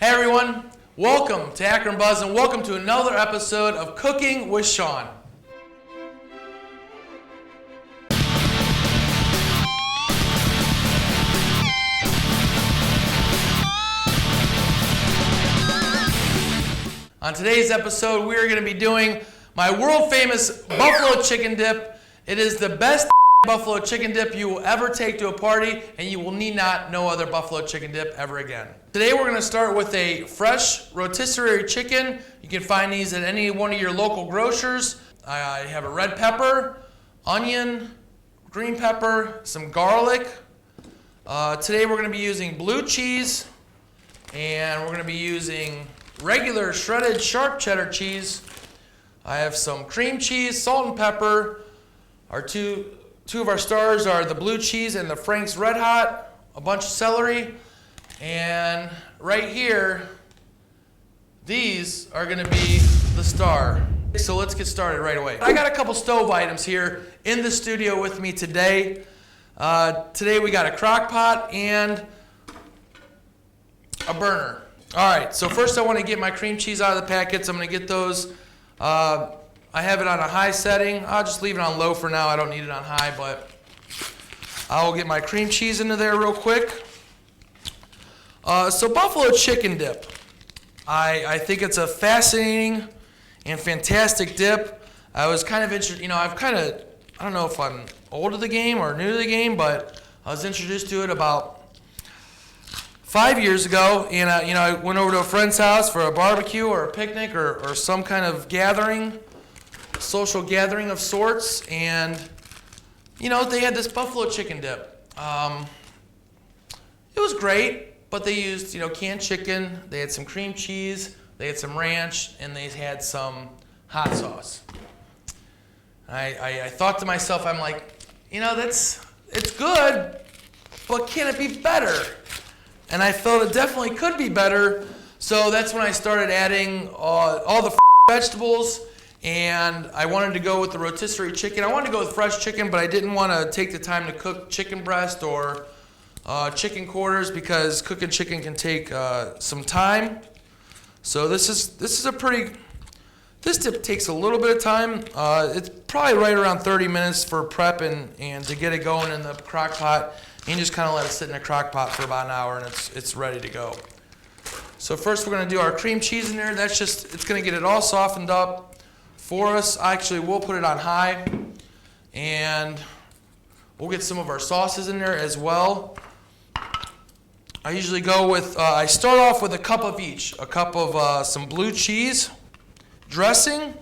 Hey everyone, welcome to Akron Buzz and welcome to another episode of Cooking with Shawn. On today's episode, we are going to be doing my world famous buffalo chicken dip. It is the best buffalo chicken dip you will ever take to a party, and you will need not no other buffalo chicken dip ever again. Today we're going to start with a fresh rotisserie chicken. You can find these at any one of your local grocers. I have a red pepper, onion, green pepper, some garlic. Today we're going to be using blue cheese, and we're going to be using regular shredded sharp cheddar cheese. I have some cream cheese, salt and pepper. Our two of our stars are the blue cheese and the Frank's Red Hot, a bunch of celery, and right here, these are going to be the star. So let's get started right away. I got a couple stove items here in the studio with me today. Today we got a crock pot and a burner. All right, so first I want to get my cream cheese out of the packets. I'm going to get those. I have it on a high setting. I'll just leave it on low for now. I don't need it on high, but I'll get my cream cheese into there real quick. So buffalo chicken dip. I think it's a fascinating and fantastic dip. I was kind of interested, I don't know if I'm old to the game or new to the game, but I was introduced to it about 5 years ago, and I went over to a friend's house for a barbecue or a picnic or some kind of gathering, social gathering of sorts, and they had this buffalo chicken dip. It was great, but they used canned chicken. They had some cream cheese, they had some ranch, and they had some hot sauce. I thought to myself, I'm like, it's good, but can it be better? And I felt it definitely could be better, so that's when I started adding all the vegetables, and I wanted to go with the rotisserie chicken. I wanted to go with fresh chicken, but I didn't want to take the time to cook chicken breast or chicken quarters because cooking chicken can take some time. So this dip takes a little bit of time. It's probably right around 30 minutes for prep and to get it going in the crock pot. And just kind of let it sit in a crock pot for about an hour, and it's ready to go. So first we're going to do our cream cheese in there. It's going to get it all softened up for us. Actually, we'll put it on high, and we'll get some of our sauces in there as well. I usually go with, I start off with a cup of each. A cup of some blue cheese dressing,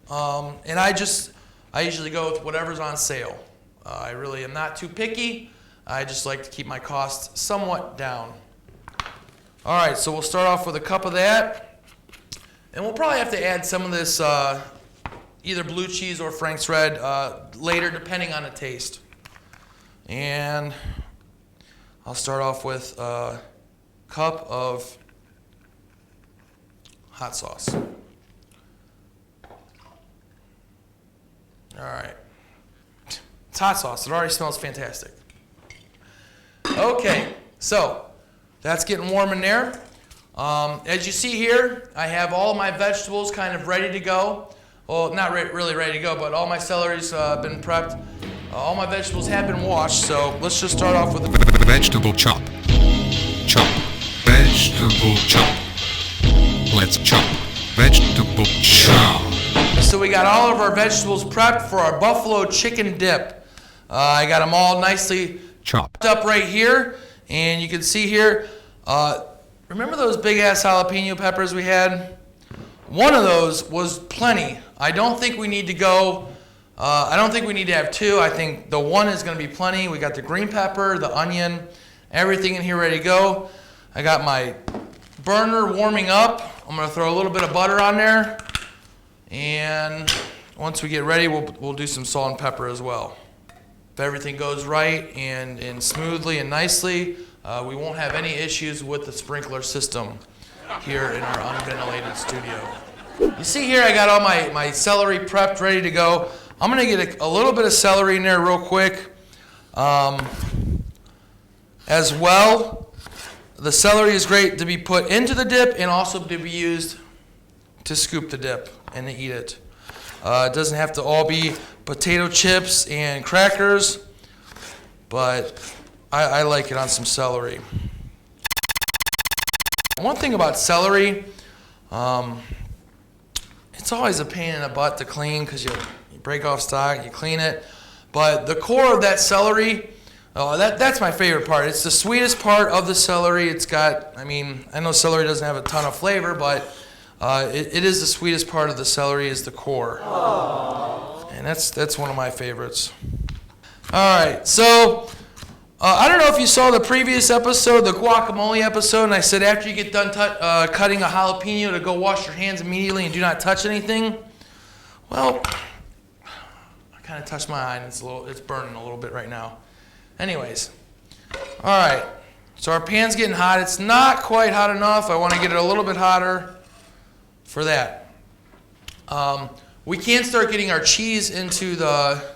and I usually go with whatever's on sale. I really am not too picky. I just like to keep my costs somewhat down. All right, so we'll start off with a cup of that. And we'll probably have to add some of this either blue cheese or Frank's Red later, depending on the taste. And I'll start off with a cup of hot sauce. All right. It's hot sauce. It already smells fantastic. Okay, so that's getting warm in there. As you see here, I have all my vegetables kind of ready to go. Well, not really ready to go, but all my celery's been prepped. All my vegetables have been washed, so let's just start off with the vegetable chop. Chop. Vegetable chop. Let's chop. Vegetable chop. So we got all of our vegetables prepped for our buffalo chicken dip. I got them all nicely chopped up right here, and you can see here, remember those big ass jalapeno peppers we had? One of those was plenty. I don't think we need to go, I don't think we need to have two. I think the one is going to be plenty. We got the green pepper, the onion, everything in here ready to go. I got my burner warming up. I'm going to throw a little bit of butter on there, and once we get ready, we'll do some salt and pepper as well. If everything goes right and smoothly and nicely, we won't have any issues with the sprinkler system here in our unventilated studio. You see here I got all my celery prepped, ready to go. I'm going to get a little bit of celery in there real quick. As well, the celery is great to be put into the dip and also to be used to scoop the dip and to eat it. It doesn't have to all be potato chips and crackers, but I like it on some celery. One thing about celery, it's always a pain in the butt to clean because you break off stalk, you clean it. But the core of that celery, that's my favorite part. It's the sweetest part of the celery. It's got, I know celery doesn't have a ton of flavor, but it is the sweetest part of the celery is the core. Aww. And that's one of my favorites. All right, so I don't know if you saw the previous episode, the guacamole episode, and I said after you get done cutting a jalapeno to go wash your hands immediately and do not touch anything. Well, I kind of touched my eye and it's burning a little bit right now. Anyways, all right, so our pan's getting hot. It's not quite hot enough. I want to get it a little bit hotter for that. We can start getting our cheese into the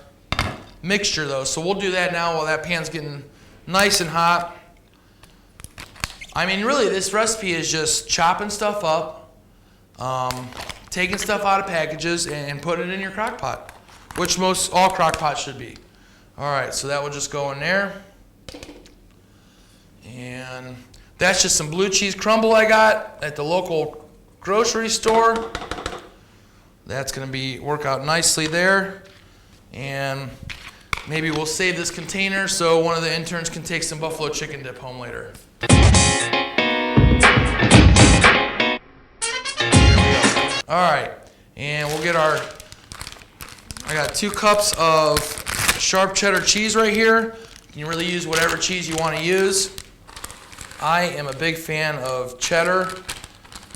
mixture though, so we'll do that now while that pan's getting nice and hot. Really this recipe is just chopping stuff up, taking stuff out of packages and putting it in your crock pot, which most all crock pots should be. All right, so that will just go in there. And that's just some blue cheese crumble I got at the local grocery store. That's going to work out nicely there. And maybe we'll save this container so one of the interns can take some buffalo chicken dip home later. There we go. All right, and we'll get I got 2 cups of sharp cheddar cheese right here. You can really use whatever cheese you want to use. I am a big fan of cheddar,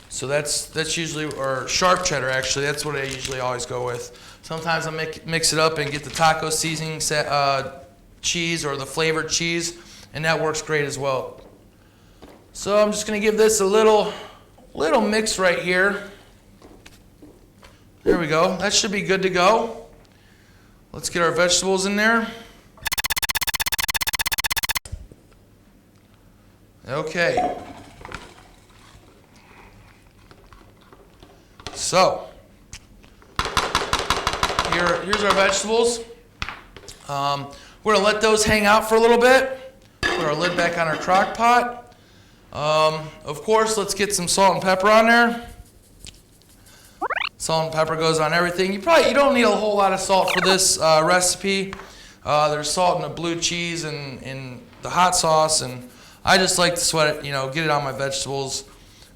so that's usually, or sharp cheddar actually, that's what I usually always go with. Sometimes I mix it up and get the taco seasoning cheese or the flavored cheese, and that works great as well. So I'm just going to give this a little mix right here. There we go. That should be good to go. Let's get our vegetables in there. Okay. So here's our vegetables. We're going to let those hang out for a little bit. Put our lid back on our crock pot. Of course, let's get some salt and pepper on there. Salt and pepper goes on everything. You don't need a whole lot of salt for this recipe. There's salt in the blue cheese and in the hot sauce, and I just like to sweat it, get it on my vegetables.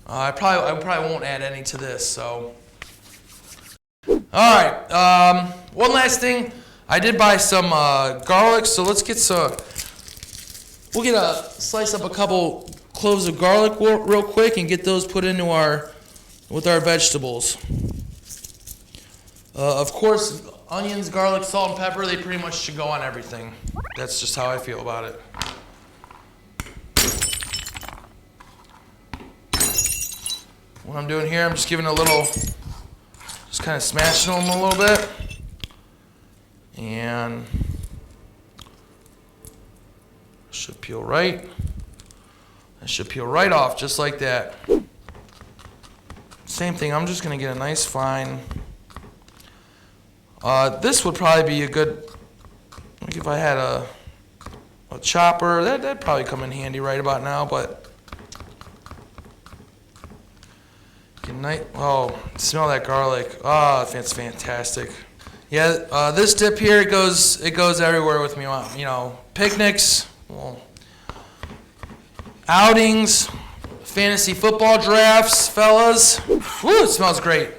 I probably won't add any to this. So, all right. One last thing, I did buy some garlic, so let's get some. We'll slice up a couple cloves of garlic real quick and get those put into with our vegetables. Of course, onions, garlic, salt, and pepper, they pretty much should go on everything. That's just how I feel about it. What I'm doing here, I'm just giving just kind of smashing them a little bit. And should peel right. It should peel right off, just like that. Same thing, I'm just going to get a nice fine. This would probably be a good, like if I had a chopper, that'd probably come in handy right about now, but smell that garlic. Oh, it's fantastic. Yeah, this dip here, it goes everywhere with me. Picnics, outings, fantasy football drafts, fellas. Woo, it smells great.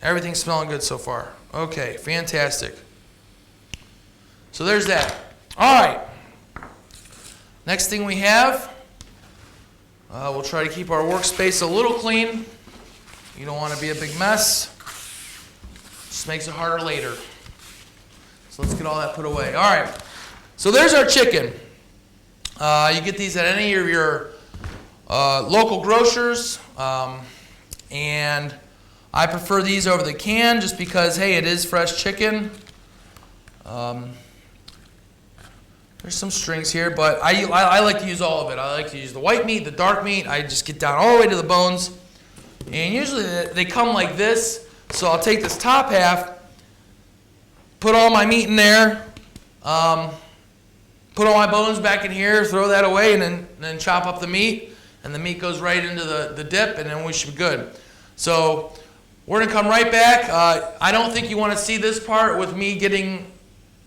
Everything's smelling good so far. Okay, fantastic. So there's that. All right. Next thing we have, we'll try to keep our workspace a little clean. You don't want to be a big mess. Just makes it harder later. So let's get all that put away. All right. So there's our chicken. You get these at any of your local grocers, and I prefer these over the can just because, hey, it is fresh chicken. There There's some strings here, but I like to use all of it. I like to use the white meat, the dark meat. I just get down all the way to the bones. And usually they come like this. So I'll take this top half, put all my meat in there, put all my bones back in here, throw that away, and then chop up the meat. And the meat goes right into the dip, and then we should be good. So we're going to come right back. I don't think you want to see this part with me getting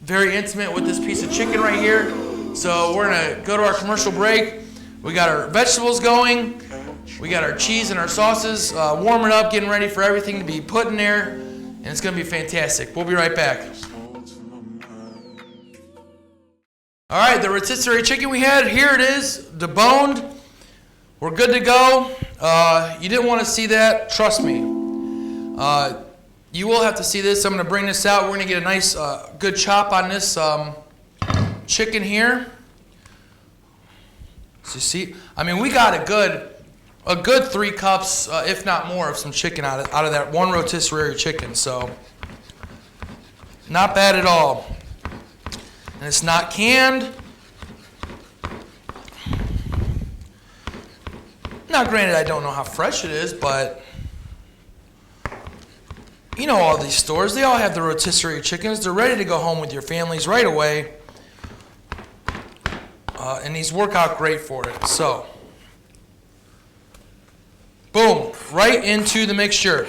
very intimate with this piece of chicken right here. So we're going to go to our commercial break. We got our vegetables going. We got our cheese and our sauces warming up, getting ready for everything to be put in there. And it's going to be fantastic. We'll be right back. All right, the rotisserie chicken we had, here it is, deboned. We're good to go. You didn't want to see that, trust me. You will have to see this. I'm going to bring this out. We're going to get a nice, good chop on this chicken here. So you see, I mean, we got a good 3 cups, if not more, of some chicken out of that one rotisserie chicken. So not bad at all. And it's not canned. Now, granted, I don't know how fresh it is, but you know all these stores, they all have the rotisserie chickens. They're ready to go home with your families right away. And these work out great for it. So, boom, right into the mixture.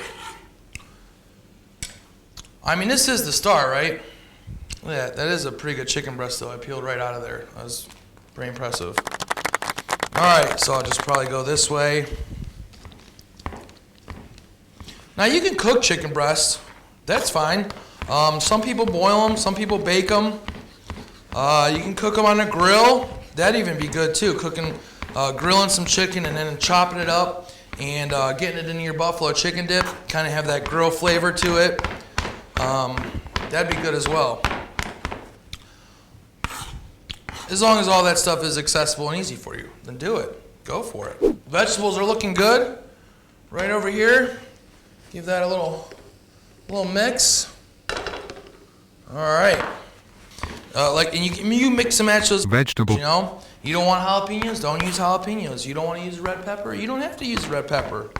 I mean, this is the star, right? Yeah, that is a pretty good chicken breast, though. I peeled right out of there. That was pretty impressive. All right, so I'll just probably go this way. Now, you can cook chicken breasts. That's fine. Some people boil them. Some people bake them. You can cook them on a grill. That'd even be good, too. Grilling some chicken and then chopping it up and getting it into your buffalo chicken dip. Kind of have that grill flavor to it. That'd be good as well. As long as all that stuff is accessible and easy for you, then do it. Go for it. Vegetables are looking good. Right over here. Give that a little mix. All right. And you mix and match those Vegetable. You know, you don't want jalapenos, don't use jalapenos. You don't want to use red pepper, you don't have to use red pepper.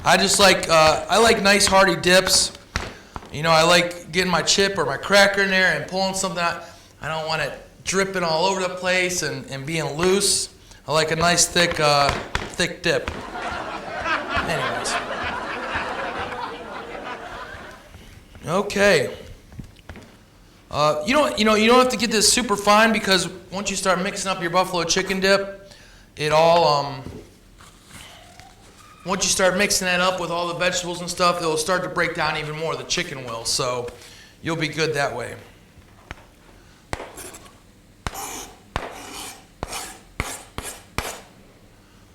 I just like I like nice hearty dips. You know, I like getting my chip or my cracker in there and pulling something out. I don't want it dripping all over the place and being loose. I like a nice thick dip. Anyways. Okay. You don't have to get this super fine because once you start mixing up your buffalo chicken dip, it all once you start mixing that up with all the vegetables and stuff, it'll start to break down even more. The chicken will, so you'll be good that way.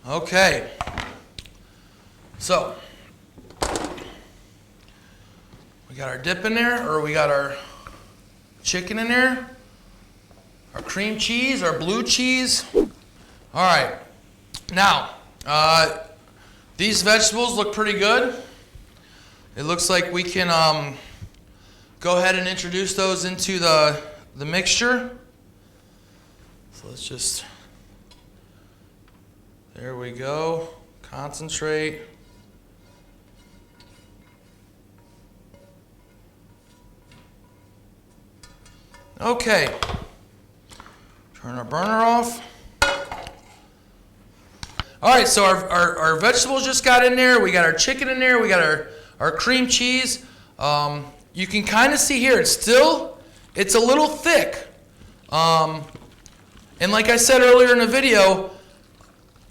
Okay. So we got our dip in there, or we got our chicken in there, our cream cheese, our blue cheese. All right. Now, these vegetables look pretty good. It looks like we can go ahead and introduce those into the mixture. So let's just, there we go. Concentrate. Okay. Turn our burner off. All right, so our vegetables just got in there. We got our chicken in there. We got our cream cheese. You can kind of see here, it's a little thick. And like I said earlier in the video,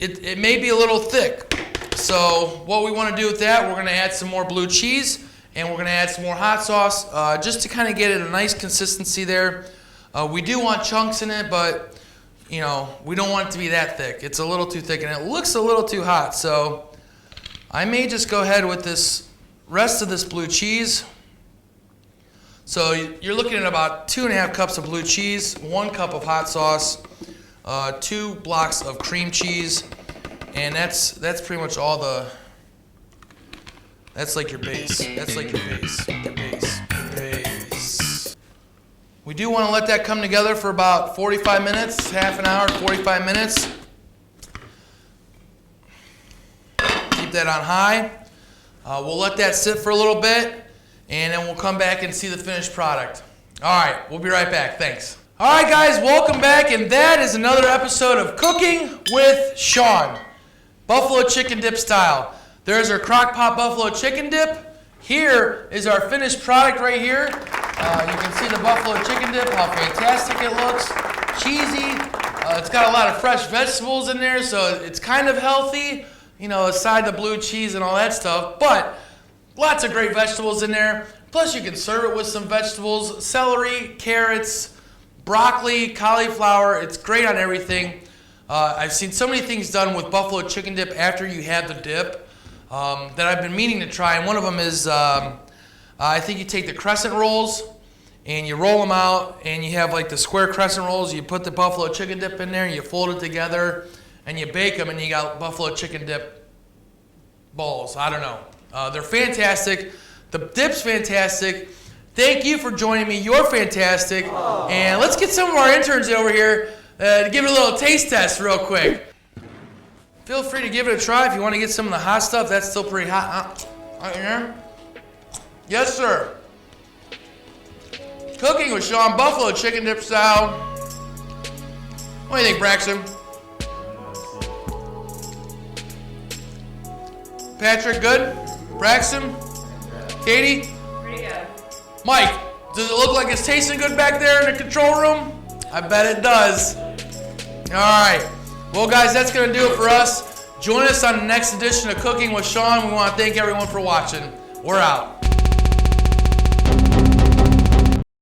it may be a little thick. So what we want to do with that, we're going to add some more blue cheese, and we're going to add some more hot sauce just to kind of get it a nice consistency there. We do want chunks in it, but you know, we don't want it to be that thick. It's a little too thick, and it looks a little too hot. So I may just go ahead with this rest of this blue cheese. So you're looking at about 2.5 cups of blue cheese, 1 cup of hot sauce, 2 blocks of cream cheese, and that's pretty much all that's like your base. That's like your base. We do want to let that come together for about 45 minutes, half an hour, 45 minutes. Keep that on high. We'll let that sit for a little bit, and then we'll come back and see the finished product. All right, we'll be right back. Thanks. All right, guys, welcome back, and that is another episode of Cooking with Shawn, buffalo chicken dip style. There's our crock pot buffalo chicken dip. Here is our finished product right here. You can see the buffalo chicken dip, how fantastic it looks. Cheesy. It's got a lot of fresh vegetables in there, so it's kind of healthy, you know, aside the blue cheese and all that stuff. But lots of great vegetables in there. Plus, you can serve it with some vegetables, celery, carrots, broccoli, cauliflower. It's great on everything. I've seen so many things done with buffalo chicken dip after you have the dip that I've been meaning to try. And one of them is, I think you take the crescent rolls and you roll them out, and you have like the square crescent rolls. You put the buffalo chicken dip in there, and you fold it together, and you bake them, and you got buffalo chicken dip balls. I don't know. They're fantastic. The dip's fantastic. Thank you for joining me. You're fantastic. Aww. And let's get some of our interns over here to give it a little taste test real quick. Feel free to give it a try if you want to get some of the hot stuff. That's still pretty hot. Right here. Yes, sir. Cooking with Shawn, buffalo chicken dip style. What do you think, Braxton? Patrick, good? Braxton? Katie? Pretty good. Mike, does it look like it's tasting good back there in the control room? I bet it does. All right. Well, guys, that's going to do it for us. Join us on the next edition of Cooking with Shawn. We want to thank everyone for watching. We're out.